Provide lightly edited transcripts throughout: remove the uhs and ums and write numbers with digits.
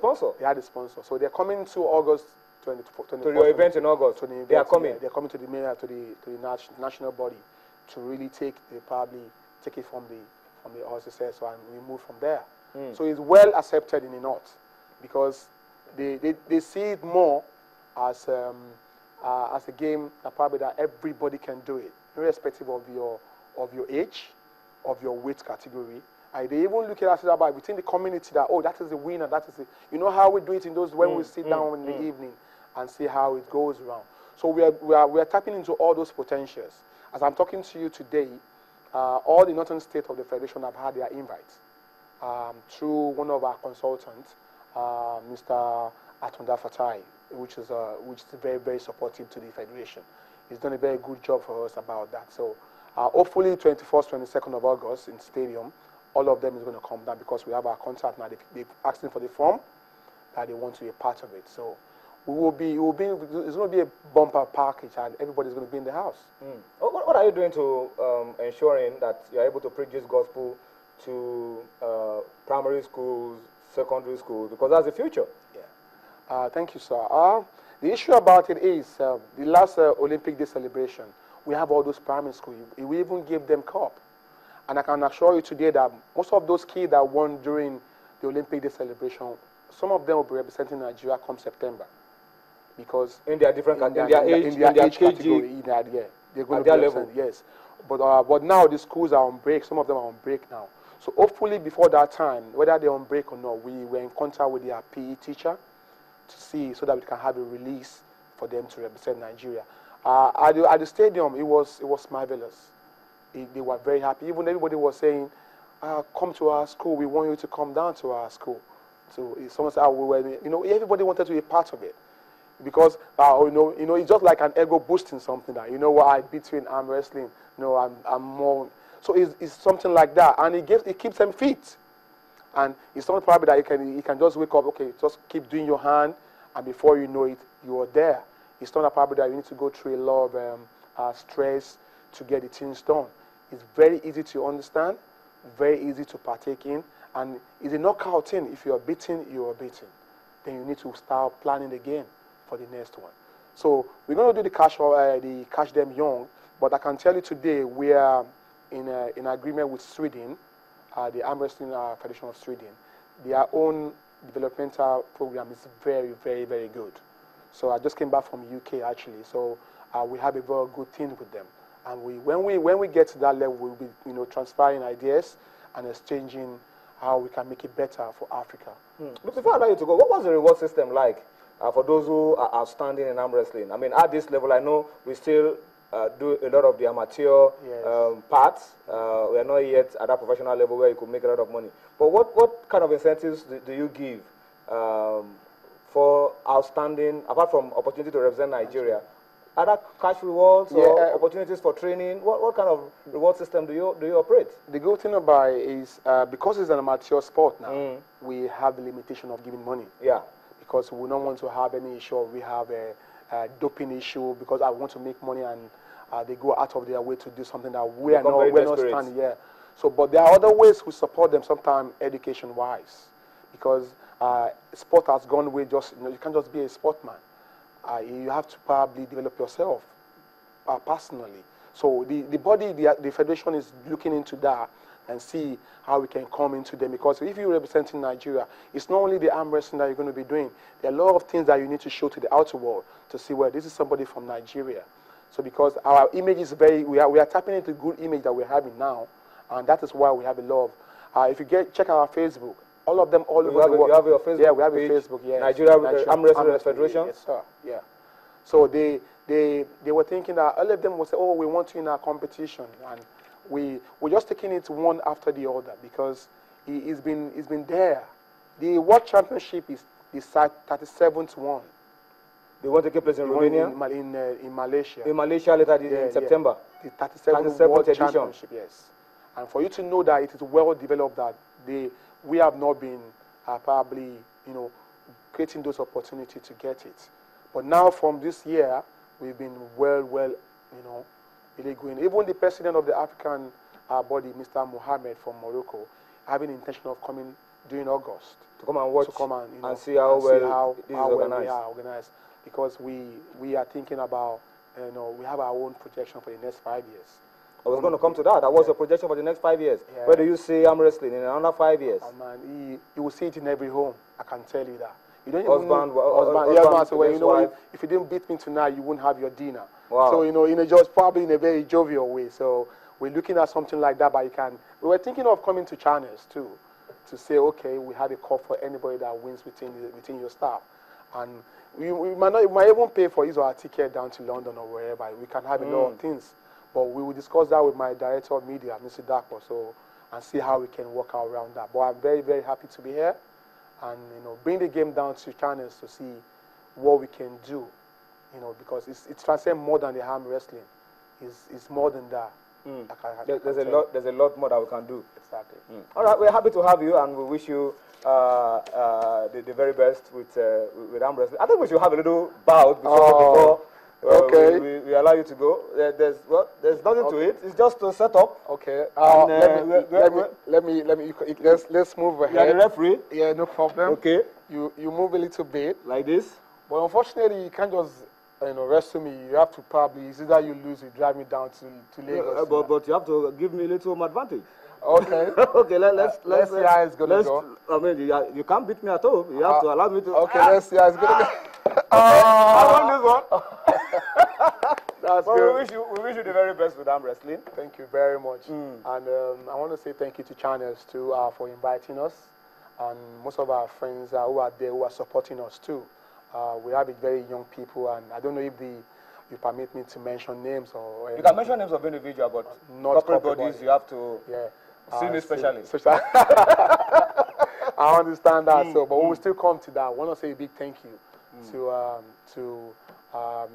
sponsor. They had a sponsor. So they're coming to August 24th. To your event in August. To the event, they are coming. Yeah, they're coming to the mayor, to the national body, to really take it from the RSS and we move from there. So it's well accepted in the north because they see it more as a game that probably that everybody can do it, irrespective of your age, of your weight category. And they even look at it about within the community that, oh, that is the winner, that is the, you know how we do it in those when we sit down in the evening and see how it goes around. So we are tapping into all those potentials. As I'm talking to you today, all the northern states of the federation have had their invites through one of our consultants, Mr. Atunda Fatai, which is very, very supportive to the federation. He's done a very good job for us about that. So hopefully 21st, 22nd of August in stadium, all of them is going to come down because we have our contact now. They're asking for the form that they want to be a part of it. So it's going to be a bumper package and everybody's going to be in the house. What are you doing to ensuring that you're able to preach this gospel to primary schools, secondary schools, because that's the future? Yeah. Thank you, sir. The issue about it is the last Olympic Day celebration, we have all those primary schools. We even gave them cup. And I can assure you today that most of those kids that won during the Olympic Day celebration, some of them will be representing Nigeria come September. Because in their different age category, they're going to be level. Yes. But now the schools are on break. Some of them are on break now. So hopefully before that time, whether they're on break or not, we were in contact with their PE teacher to see so that we can have a release for them to represent Nigeria. At the stadium, it was marvelous. They were very happy. Even everybody was saying, "Come to our school. We want you to come down to our school." So someone said, everybody wanted to be a part of it because it's just like an ego boosting something that I beat you in arm wrestling. I'm more. So it's something like that, and it keeps them fit. And it's not probably that you can just wake up, okay, just keep doing your hand, and before you know it, you are there. It's not a problem that you need to go through a lot of stress to get the things done. It's very easy to understand, very easy to partake in, and it's a knockout thing. If you are beaten, you are beaten. Then you need to start planning again for the next one. So we're going to do the catch them young, but I can tell you today we are in agreement with Sweden, the Arm Wrestling Federation of Sweden. Their own developmental program is very, very, very good. So I just came back from UK actually. So we have a very good team with them. And when we get to that level, we'll be transferring ideas and exchanging how we can make it better for Africa. But before I allow you to go, what was the reward system like for those who are outstanding in arm wrestling? I mean, at this level, I know we still do a lot of the amateur parts. We are not yet at that professional level where you could make a lot of money. But what kind of incentives do you give for outstanding, apart from opportunity to represent Nigeria? Other cash rewards or opportunities for training? What kind of reward system do you operate? The good thing about it is because it's an amateur sport now, we have the limitation of giving money. Yeah. Because we don't want to have any issue. We have a doping issue because I want to make money and they go out of their way to do something that we're not standing. Yeah. So, but there are other ways we support them. Sometimes education-wise, because sport has gone away. You can't just be a sportsman. You have to probably develop yourself personally. So the federation is looking into that and see how we can come into them. Because if you're representing Nigeria, it's not only the arm wrestling that you're going to be doing. There are a lot of things that you need to show to the outer world to see, well, this is somebody from Nigeria. So because our image is we are tapping into the good image that we're having now, and that is why we have a lot of, if you check our Facebook, all of them all over the world. You have your Facebook Yeah, we have page, a Facebook, yes. Nigeria Arm Wrestling Federation? Yes, sir, yeah. So they were thinking that all of them would say, oh, we want you in our competition. And we're just taking it one after the other because it's been there. The World Championship is the 37th one. They want to take place in Romania? In Malaysia. In Malaysia later in September? The 37th World edition. Championship, yes. And for you to know that it is well developed, that we have not been probably, creating those opportunities to get it. But now from this year, we've been well, really going. Even the president of the African body, Mr. Mohammed from Morocco, having the intention of coming during August. To come and watch, to come and, and see how well this is organized. We are organized, because we are thinking about, we have our own projection for the next 5 years. I was going to come to that. What's your projection for the next 5 years? Yeah. Where do you see arm wrestling in another 5 years? Oh man, you will see it in every home. I can tell you that. You don't husband, if you didn't beat me tonight, you wouldn't have your dinner. Wow. So just probably in a very jovial way. So we're looking at something like that, but we were thinking of coming to channels too, to say, okay, we have a cup for anybody that wins within your staff, and we might even pay for his or her ticket down to London or wherever. We can have a lot of things, but we will discuss that with my director of media, Mr. Dapo, and see how we can work out around that. But I'm very, very happy to be here, and bring the game down to channels to see what we can do, because it's transcend more than the arm wrestling. It's more than that. There's a lot more that we can do. Exactly. All right, we're happy to have you, and we wish you the very best with arm wrestling. I think we should have a little bout before we allow you to go. There's nothing to it. It's just to set up. Okay. Let's move ahead. You're the referee. Yeah, no problem. Okay. You move a little bit like this. But unfortunately, you can't just wrestle me. You have to probably, it's either you lose, you drive me down to Lagos. But you have to give me a little home advantage. Okay. Okay, let's see how it's going to go. I mean, you can't beat me at home. You have to allow me to. Okay, let's see how it's going to go. I won this one. That's well, good. we wish you the very best with arm wrestling. Thank you very much. And I want to say thank you to Channels too for inviting us, and most of our friends who are there who are supporting us too. We have very young people, and I don't know if you permit me to mention names or. You can mention names of individual, but not corporate bodies. You have to. Yeah. See me specially. I understand that, but we will still come to that. I want to say a big thank you to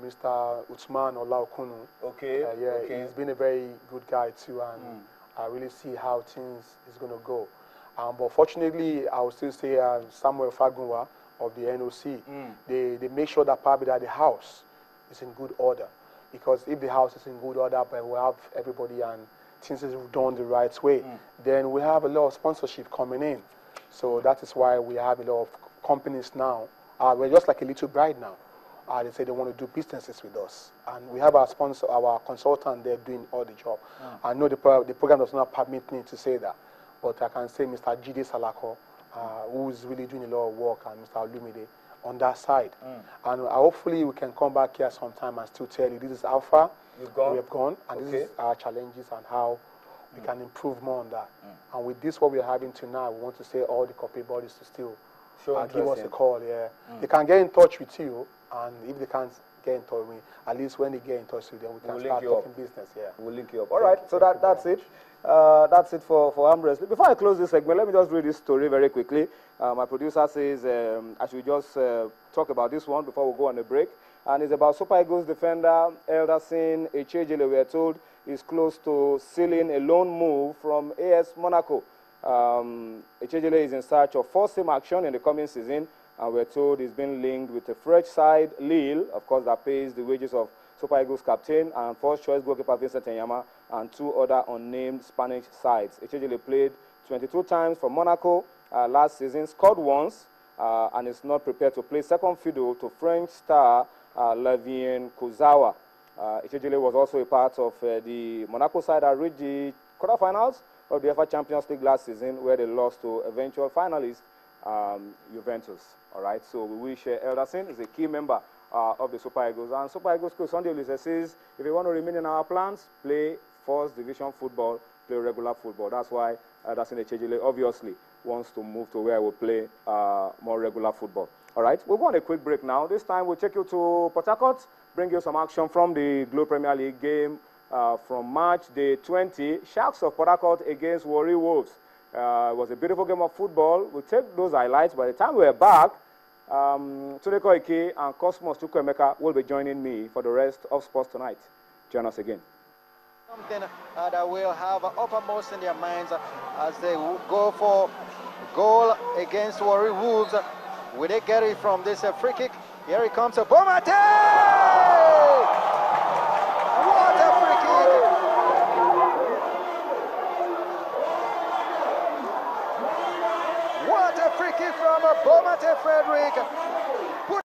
Mr. Usman Olaokunu. Okay. He's been a very good guy too, and I really see how things is going to go. But fortunately, I will still say Samuel Fagunwa of the NOC. They make sure that probably that the house is in good order, because if the house is in good order, but we have everybody and things is done the right way, then we have a lot of sponsorship coming in. So that is why we have a lot of companies now. We're just like a little bride now. They say they want to do businesses with us, and we have our sponsor, our consultant there doing all the job. I know the program does not permit me to say that, but I can say Mr. Jide Salako, who's really doing a lot of work, and Mr. Olumide on that side. And hopefully we can come back here sometime and still tell you this is how far we have gone, and this is our challenges and how we can improve more on that. And with this, what we are having tonight, we want to say all the corporate bodies to still give us a call. They can get in touch with you, and if they can't get in touch with me, at least when they get in touch with them, we can start talking business. We'll link you up. All right, so that's it. That's it for arm wrestling. Before I close this segment, let me just read this story very quickly. My producer says I should just talk about this one before we go on a break. And it's about Super Eagles defender Elderson Echejele. We are told is close to sealing a loan move from AS Monaco. Echejele is in search of first-team action in the coming season, and we're told he's been linked with a French side, Lille, of course, that pays the wages of Super Eagles captain and first-choice goalkeeper Vincent Enyama, and two other unnamed Spanish sides. Echejele played 22 times for Monaco last season, scored once, and is not prepared to play second fiddle to French star Lavien Kozawa. Echejele was also a part of the Monaco side that reached the quarterfinals of the UEFA Champions League last season, where they lost to eventual finalist Juventus. All right, so we wish Elderson is a key member of the Super Eagles. And Super Eagles coach Sunday Olise says, if you want to remain in our plans, play first division football, play regular football. That's why Elderson Echejele obviously wants to move to where we play more regular football. All right, we'll go on a quick break now. This time we'll take you to Port Harcourt, bring you some action from the Globe Premier League game from March day 20. Sharks of Port Harcourt against Warri Wolves. It was a beautiful game of football. We'll take those highlights. By the time we're back, Tunde Koike and Cosmos Chukwuemeka will be joining me for the rest of sports tonight. Join us again. Something that will have uppermost in their minds as they go for goal against Warri Wolves. Will they get it from this free kick? Here it comes, Bomate! What a free kick! What kick from Bomate Frederick.